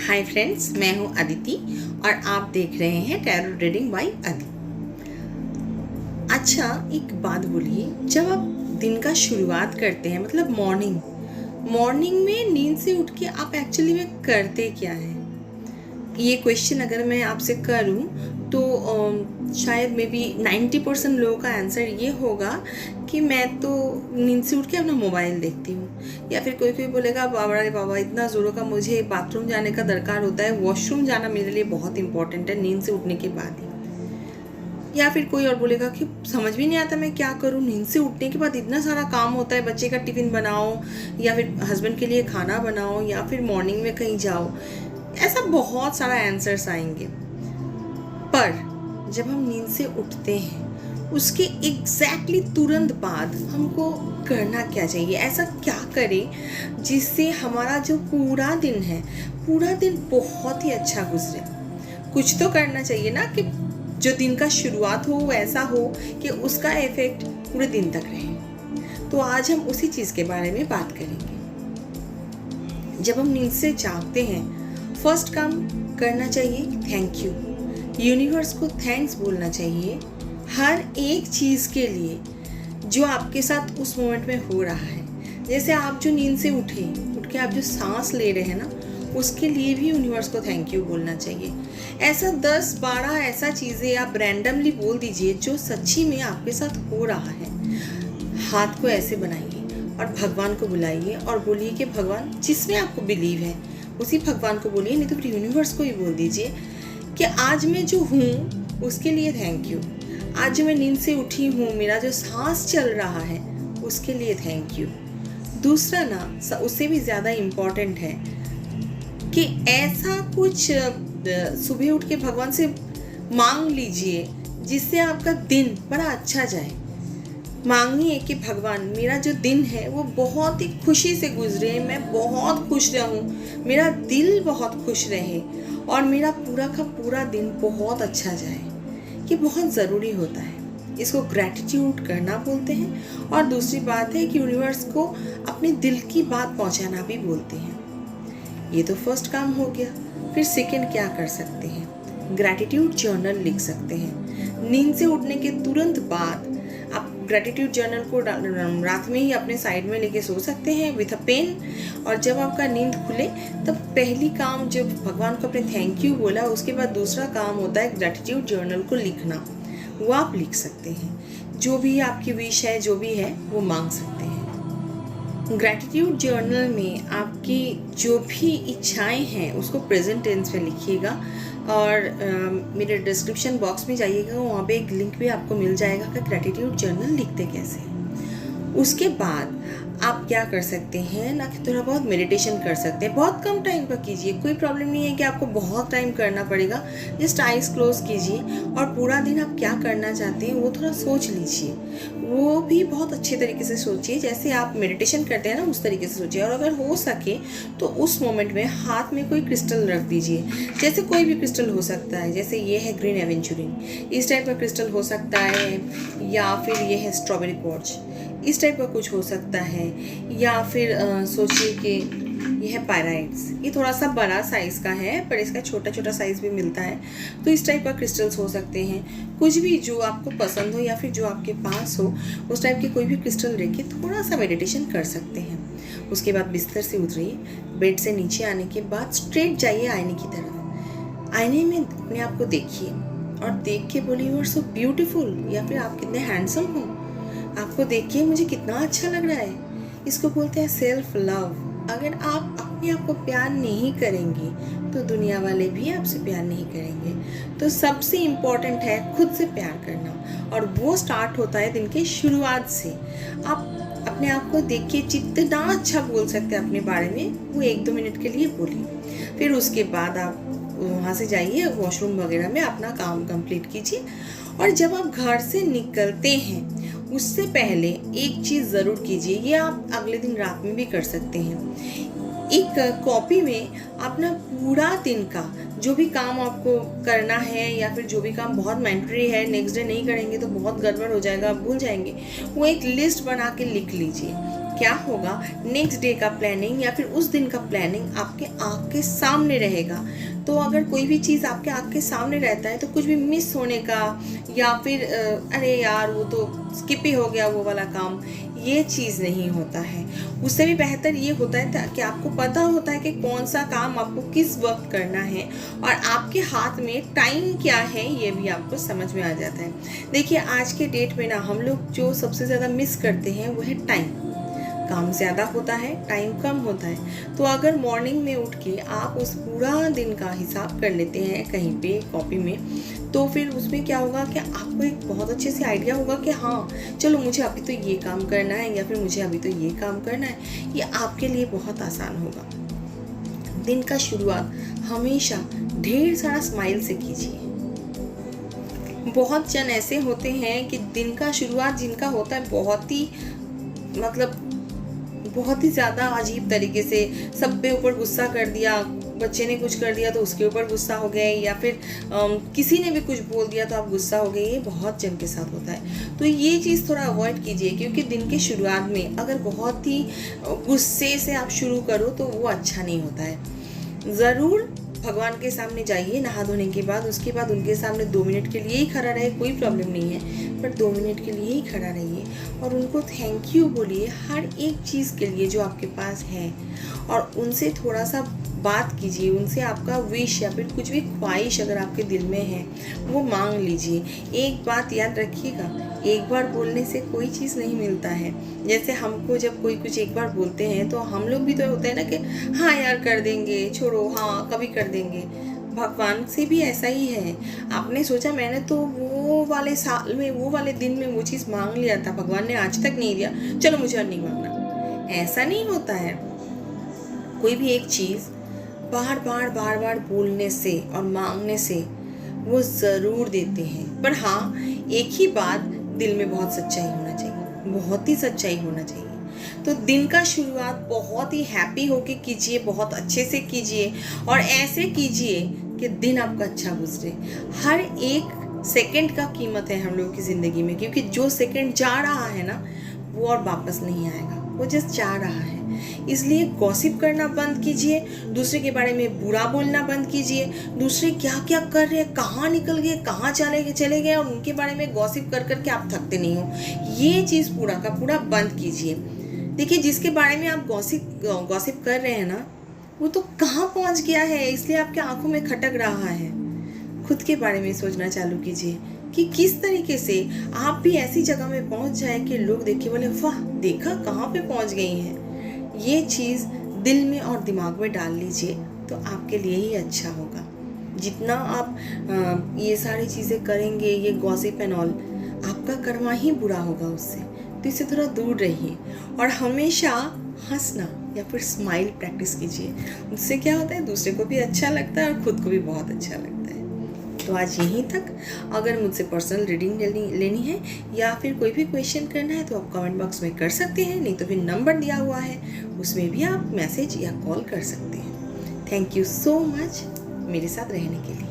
Hi friends, मैं हूं अदिति और आप देख रहे हैं टैरो रीडिंग बाय अदि। अच्छा, एक बात बोलिए, जब आप दिन का शुरुआत करते हैं, मतलब मॉर्निंग में नींद से उठ के आप एक्चुअली में करते क्या हैं? ये क्वेश्चन अगर मैं आपसे करूं तो शायद मे बी 90% लोगों का आंसर ये होगा कि मैं तो नींद से उठ के अपना मोबाइल देखती हूँ। या फिर कोई कोई बोलेगा बाबा रे बाबा, इतना ज़ोरों का मुझे बाथरूम जाने का दरकार होता है, वॉशरूम जाना मेरे लिए बहुत इंपॉर्टेंट है नींद से उठने के बाद ही। या फिर कोई और बोलेगा कि समझ भी नहीं आता मैं क्या करूँ, नींद से उठने के बाद इतना सारा काम होता है, बच्चे का टिफ़िन बनाओ या फिर हस्बैंड के लिए खाना बनाओ या फिर मॉर्निंग में कहीं जाओ। ऐसा बहुत सारा आंसर्स आएंगे। पर जब हम नींद से उठते हैं उसके एग्जैक्टली तुरंत बाद हमको करना क्या चाहिए? ऐसा क्या करें जिससे हमारा जो पूरा दिन बहुत ही अच्छा गुजरे? कुछ तो करना चाहिए ना, कि जो दिन का शुरुआत हो वो ऐसा हो कि उसका इफेक्ट पूरे दिन तक रहे। तो आज हम उसी चीज़ के बारे में बात करेंगे। जब हम नींद से जागते हैं, फर्स्ट काम करना चाहिए थैंक यू। यूनिवर्स को थैंक्स बोलना चाहिए हर एक चीज़ के लिए जो आपके साथ उस मोमेंट में हो रहा है। जैसे आप जो नींद से उठ के आप जो सांस ले रहे हैं ना, उसके लिए भी यूनिवर्स को थैंक यू बोलना चाहिए। ऐसा 10-12 ऐसा चीज़ें आप रैंडमली बोल दीजिए जो सच्ची में आपके साथ हो रहा है। हाथ को ऐसे बनाइए और भगवान को बुलाइए और बोलिए कि भगवान, जिसमें आपको बिलीव है उसी भगवान को बोलिए, नहीं तो फिर यूनिवर्स को ही बोल दीजिए कि आज मैं जो हूँ उसके लिए थैंक यू। आज जो मैं नींद से उठी हूँ, मेरा जो सांस चल रहा है उसके लिए थैंक यू। दूसरा ना, उससे भी ज़्यादा इम्पॉर्टेंट है कि ऐसा कुछ सुबह उठ के भगवान से मांग लीजिए जिससे आपका दिन बड़ा अच्छा जाए। मांगिए कि भगवान, मेरा जो दिन है वो बहुत ही खुशी से गुजरे, मैं बहुत खुश रहूं, मेरा दिल बहुत खुश रहे और मेरा पूरा का पूरा दिन बहुत अच्छा जाए। ये बहुत ज़रूरी होता है, इसको ग्रैटिट्यूड करना बोलते हैं। और दूसरी बात है कि यूनिवर्स को अपने दिल की बात पहुंचाना भी बोलते हैं। ये तो फर्स्ट काम हो गया। फिर सेकंड क्या कर सकते हैं? ग्रैटिट्यूड जर्नल लिख सकते हैं। नींद से उठने के तुरंत बाद आप ग्रैटिट्यूड जर्नल को रात में ही अपने साइड में लेके सो सकते हैं विथ अ पेन। और जब आपका नींद खुले तब पहली काम, जब भगवान को अपने थैंक यू बोला, उसके बाद दूसरा काम होता है ग्रैटिट्यूड जर्नल को लिखना। वो आप लिख सकते हैं, जो भी आपकी विश है, जो भी है वो मांग सकते हैं। ग्रैटिट्यूड जर्नल में आपकी जो भी इच्छाएं हैं उसको प्रेजेंट टेंस में लिखिएगा और मेरे डिस्क्रिप्शन बॉक्स में जाइएगा, वहाँ पे एक लिंक भी आपको मिल जाएगा कि ग्रैटिट्यूड जर्नल लिखते कैसे हैं। उसके बाद आप क्या कर सकते हैं ना, कि थोड़ा बहुत मेडिटेशन कर सकते हैं। बहुत कम टाइम का कीजिए, कोई प्रॉब्लम नहीं है कि आपको बहुत टाइम करना पड़ेगा। जस्ट आइज क्लोज कीजिए और पूरा दिन आप क्या करना चाहते हैं वो थोड़ा सोच लीजिए। वो भी बहुत अच्छे तरीके से सोचिए, जैसे आप मेडिटेशन करते हैं ना उस तरीके से सोचिए। और अगर हो सके तो उस मोमेंट में हाथ में कोई क्रिस्टल रख दीजिए। जैसे कोई भी क्रिस्टल हो सकता है, जैसे ये है ग्रीन एवेंचुरिन, इस टाइप का क्रिस्टल हो सकता है, या फिर ये है स्ट्रॉबेरी क्वार्ट्ज, इस टाइप का कुछ हो सकता है। या फिर सोचिए कि ये है पायराइट्स, ये थोड़ा सा बड़ा साइज़ का है पर इसका छोटा छोटा साइज़ भी मिलता है। तो इस टाइप का क्रिस्टल्स हो सकते हैं। कुछ भी जो आपको पसंद हो या फिर जो आपके पास हो, उस टाइप के कोई भी क्रिस्टल लेके थोड़ा सा मेडिटेशन कर सकते हैं। उसके बाद बिस्तर से उतरिए, बेड से नीचे आने के बाद स्ट्रेट जाइए आईने की तरफ। आईने में अपने आप को देखिए और देख के बोलिए यू आर सो ब्यूटीफुल, या फिर आप कितने हैंडसम हो, आपको देखिए मुझे कितना अच्छा लग रहा है। इसको बोलते हैं सेल्फ लव। अगर आप अपने आप को प्यार नहीं करेंगे तो दुनिया वाले भी आपसे प्यार नहीं करेंगे। तो सबसे इम्पोर्टेंट है खुद से प्यार करना, और वो स्टार्ट होता है दिन के शुरुआत से। आप अपने आप को देख के जितना अच्छा बोल सकते हैं अपने बारे में, वो 1-2 मिनट के लिए बोलिए। फिर उसके बाद आप वहाँ से जाइए वॉशरूम वगैरह में अपना काम कंप्लीट कीजिए। और जब आप घर से निकलते हैं उससे पहले एक चीज़ ज़रूर कीजिए, ये आप अगले दिन रात में भी कर सकते हैं। एक कॉपी में अपना पूरा दिन का जो भी काम आपको करना है, या फिर जो भी काम बहुत मैंडेटरी है, नेक्स्ट डे नहीं करेंगे तो बहुत गड़बड़ हो जाएगा, आप भूल जाएंगे, वो एक लिस्ट बना के लिख लीजिए क्या होगा, नेक्स्ट डे का प्लानिंग या फिर उस दिन का प्लानिंग आपके आँख के सामने रहेगा। तो अगर कोई भी चीज़ आपके आँख के सामने रहता है तो कुछ भी मिस होने का या फिर अरे यार वो तो स्किप ही हो गया वो वाला काम, ये चीज़ नहीं होता है। उससे भी बेहतर ये होता है कि आपको पता होता है कि कौन सा काम आपको किस वक्त करना है और आपके हाथ में टाइम क्या है, ये भी आपको समझ में आ जाता है। देखिए आज के डेट में ना हम लोग जो सबसे ज़्यादा मिस करते हैं वो है टाइम। काम ज़्यादा होता है, टाइम कम होता है। तो अगर मॉर्निंग में उठ के आप उस पूरा दिन का हिसाब कर लेते हैं कहीं पे कॉपी में, तो फिर उसमें क्या होगा कि आपको एक बहुत अच्छे से आइडिया होगा कि हाँ चलो मुझे अभी तो ये काम करना है या फिर मुझे अभी तो ये काम करना है। ये आपके लिए बहुत आसान होगा। दिन का शुरुआत हमेशा ढेर सारा स्माइल से कीजिए। बहुत जन ऐसे होते हैं कि दिन का शुरुआत जिनका होता है बहुत ही ज़्यादा अजीब तरीके से, सब पे ऊपर गुस्सा कर दिया, बच्चे ने कुछ कर दिया तो उसके ऊपर गुस्सा हो गए या फिर किसी ने भी कुछ बोल दिया तो आप गुस्सा हो गए। ये बहुत जन के साथ होता है। तो ये चीज़ थोड़ा अवॉइड कीजिए, क्योंकि दिन के शुरुआत में अगर बहुत ही गुस्से से आप शुरू करो तो वो अच्छा नहीं होता है। ज़रूर भगवान के सामने जाइए नहा धोने के बाद, उसके बाद उनके सामने 2 मिनट के लिए ही खड़ा रहे, कोई प्रॉब्लम नहीं है, पर 2 मिनट के लिए ही खड़ा रहिए और उनको थैंक यू बोलिए हर एक चीज़ के लिए जो आपके पास है, और उनसे थोड़ा सा बात कीजिए। उनसे आपका विश या फिर कुछ भी ख्वाहिश अगर आपके दिल में है वो मांग लीजिए। एक बात याद रखिएगा, एक बार बोलने से कोई चीज़ नहीं मिलता है। जैसे हमको जब कोई कुछ एक बार बोलते हैं तो हम लोग भी तो होते हैं ना कि हाँ यार कर देंगे, छोड़ो, हाँ कभी कर देंगे। भगवान से भी ऐसा ही है। आपने सोचा मैंने तो वो वाले साल में वो वाले दिन में वो चीज़ मांग लिया था, भगवान ने आज तक नहीं दिया, चलो मुझे और नहीं मांगना। ऐसा नहीं होता है। कोई भी एक चीज़ बार बार बोलने से और मांगने से वो ज़रूर देते हैं। पर हाँ, एक ही बात, दिल में बहुत सच्चाई होना चाहिए, बहुत ही सच्चाई होना चाहिए। तो दिन का शुरुआत बहुत ही हैप्पी होके कीजिए, बहुत अच्छे से कीजिए और ऐसे कीजिए कि दिन आपका अच्छा गुजरे। हर एक सेकंड का कीमत है हम लोगों की ज़िंदगी में, क्योंकि जो सेकंड जा रहा है ना वो और वापस नहीं आएगा, वो जस्ट जा रहा है। इसलिए गॉसिप करना बंद कीजिए, दूसरे के बारे में बुरा बोलना बंद कीजिए। दूसरे क्या क्या कर रहे हैं, कहाँ निकल गए, कहाँ चले गए और उनके बारे में गॉसिप कर करके आप थकते नहीं हो। ये चीज़ पूरा का पूरा बंद कीजिए। देखिए जिसके बारे में आप गॉसिप कर रहे हैं ना, वो तो कहाँ पहुँच गया है, इसलिए आपके आंखों में खटक रहा है। खुद के बारे में सोचना चालू कीजिए कि किस तरीके से आप भी ऐसी जगह में पहुंच जाए कि लोग देख के बोले वाह देखा कहाँ पे पहुंच गई हैं। ये चीज़ दिल में और दिमाग में डाल लीजिए तो आपके लिए ही अच्छा होगा। जितना आप ये सारी चीज़ें करेंगे, ये गॉसिप एंड ऑल, आपका कर्मा ही बुरा होगा उससे। तो इससे थोड़ा दूर रहिए और हमेशा हंसना या फिर स्माइल प्रैक्टिस कीजिए। उससे क्या होता है, दूसरे को भी अच्छा लगता है और खुद को भी बहुत अच्छा लगता है। तो आज यहीं तक। अगर मुझसे पर्सनल रीडिंग लेनी है या फिर कोई भी क्वेश्चन करना है तो आप कमेंट बॉक्स में कर सकते हैं, नहीं तो फिर नंबर दिया हुआ है उसमें भी आप मैसेज या कॉल कर सकते हैं। थैंक यू सो मच मेरे साथ रहने के लिए।